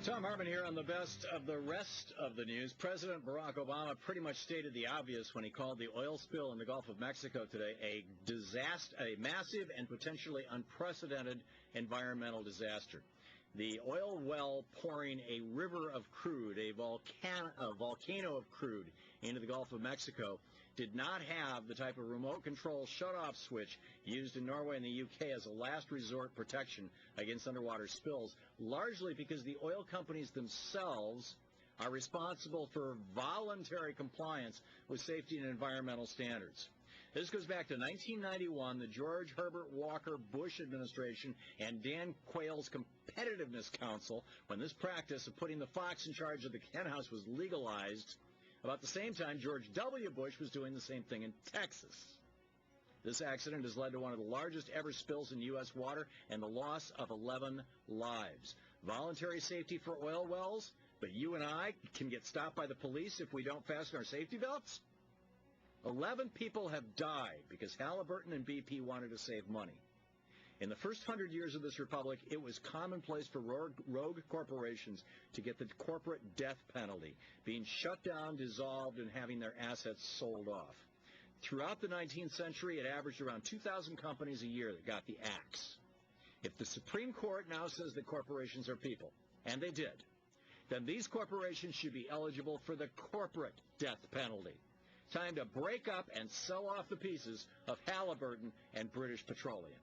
Thom Hartmann here on the best of the rest of the news. President Barack Obama pretty much stated the obvious when he called the oil spill in the Gulf of Mexico today a disaster, a massive and potentially unprecedented environmental disaster. The oil well pouring a river of crude, a volcano of crude into the Gulf of Mexico, did not have the type of remote control shutoff switch used in Norway and the UK as a last resort protection against underwater spills, largely because the oil companies themselves are responsible for voluntary compliance with safety and environmental standards. This goes back to 1991, the George Herbert Walker Bush administration and Dan Quayle's Competitiveness Council, when this practice of putting the fox in charge of the henhouse was legalized. About the same time, George W. Bush was doing the same thing in Texas. This accident has led to one of the largest ever spills in U.S. water and the loss of 11 lives. Voluntary safety for oil wells, but you and I can get stopped by the police if we don't fasten our safety belts? 11 people have died because Halliburton and BP wanted to save money. In the first 100 years of this republic, it was commonplace for rogue corporations to get the corporate death penalty, being shut down, dissolved, and having their assets sold off. Throughout the 19th century, it averaged around 2,000 companies a year that got the axe. If the Supreme Court now says that corporations are people, and they did, then these corporations should be eligible for the corporate death penalty. Time to break up and sell off the pieces of Halliburton and British Petroleum.